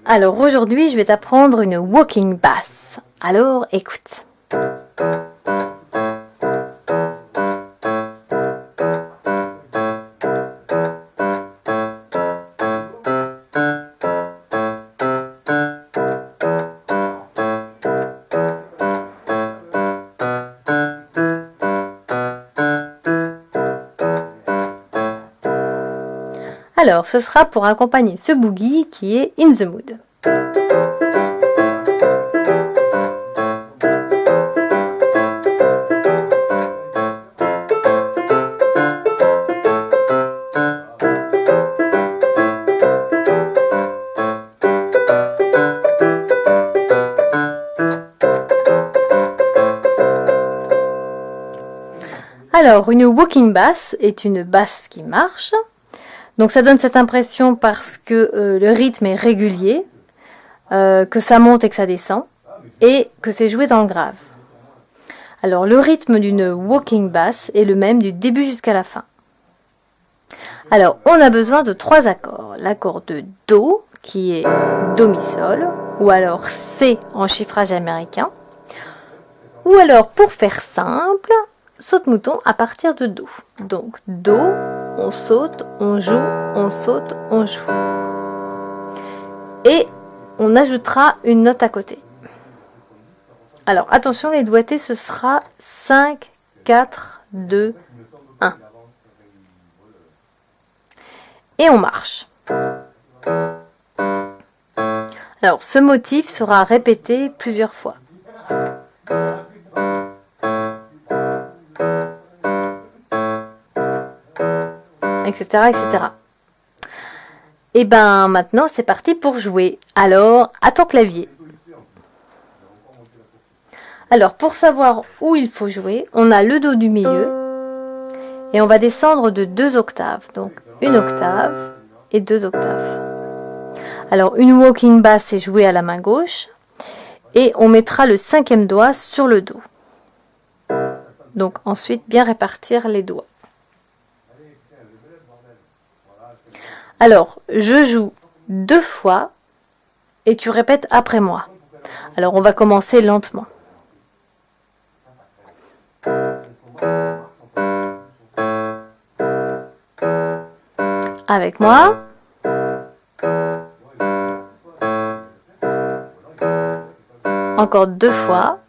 Alors aujourd'hui, je vais t'apprendre une walking bass. Alors écoute. Alors, ce sera pour accompagner ce boogie qui est In the Mood. Alors, une walking bass est une basse qui marche. Donc ça donne cette impression parce que le rythme est régulier, que ça monte et que ça descend, et que c'est joué dans le grave. Alors le rythme d'une walking bass est le même du début jusqu'à la fin. Alors on a besoin de 3 accords. L'accord de Do, qui est Do mi sol, ou alors C en chiffrage américain, ou alors pour faire simple, saute-mouton à partir de Do. Donc Do, on saute, on joue, on saute, on joue. Et on ajoutera une note à côté. Alors attention, les doigtés, ce sera 5, 4, 2, 1. Et on marche. Alors ce motif sera répété plusieurs fois. Etc. etc. Et ben maintenant c'est parti pour jouer. Alors à ton clavier. Alors pour savoir où il faut jouer, on a le Do du milieu et on va descendre de 2 octaves. Donc une octave et 2 octaves. Alors une walking bass c'est joué à la main gauche et on mettra le 5e doigt sur le Do. Donc ensuite bien répartir les doigts. Alors, je joue 2 fois et tu répètes après moi. Alors, on va commencer lentement. Avec moi. Encore 2 fois.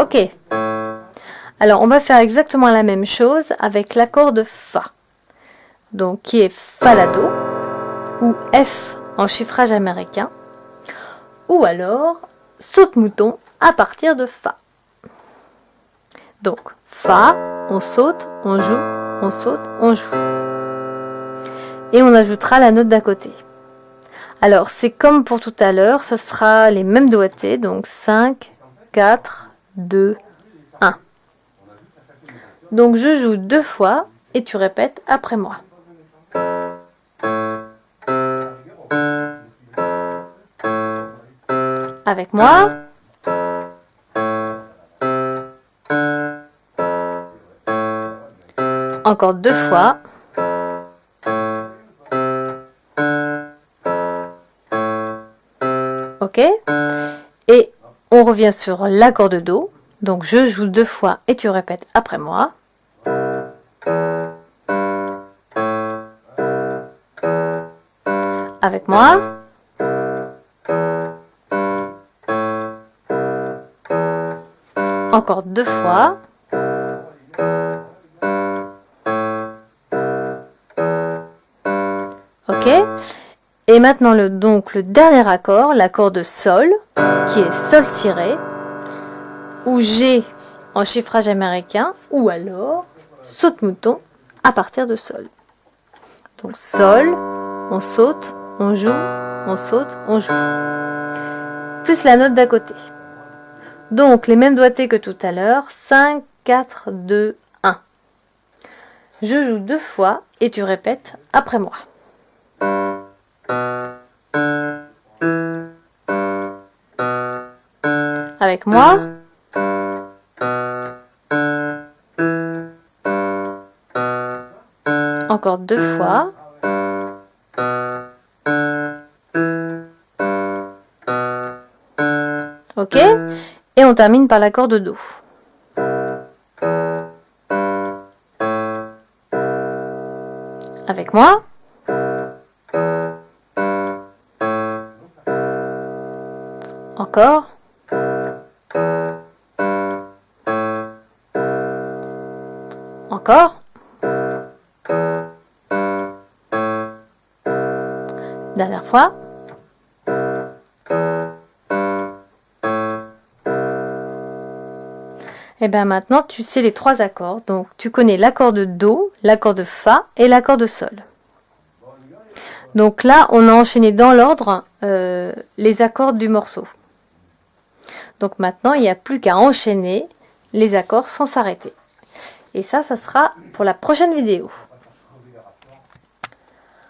Ok. Alors, on va faire exactement la même chose avec l'accord de Fa. Donc, qui est Fa la Do, ou F en chiffrage américain, ou alors saute-mouton à partir de Fa. Donc, Fa, on saute, on joue, on saute, on joue. Et on ajoutera la note d'à côté. Alors, c'est comme pour tout à l'heure, ce sera les mêmes doigtés, donc 5, 4, 2, 1. Donc je joue 2 fois et tu répètes après moi. Avec moi. Encore 2 fois. Ok. Et on revient sur l'accord de Do. Donc je joue 2 fois et tu répètes après moi. Avec moi. Encore 2 fois. Ok. Et maintenant donc le dernier accord, l'accord de Sol, qui est Sol ciré, ou G en chiffrage américain, ou alors saute-mouton à partir de Sol. Donc Sol, on saute, on joue, on saute, on joue. Plus la note d'à côté. Donc les mêmes doigtés que tout à l'heure, 5, 4, 2, 1. Je joue 2 fois et tu répètes après moi. Avec moi. Encore 2 fois. Ok? Et on termine par l'accord de Do. Avec moi. Encore. Encore. Dernière fois. Et bien maintenant, tu sais les 3 accords. Donc, tu connais l'accord de Do, l'accord de Fa et l'accord de Sol. Donc là, on a enchaîné dans l'ordre les accords du morceau. Donc maintenant, il n'y a plus qu'à enchaîner les accords sans s'arrêter. Et ça sera pour la prochaine vidéo.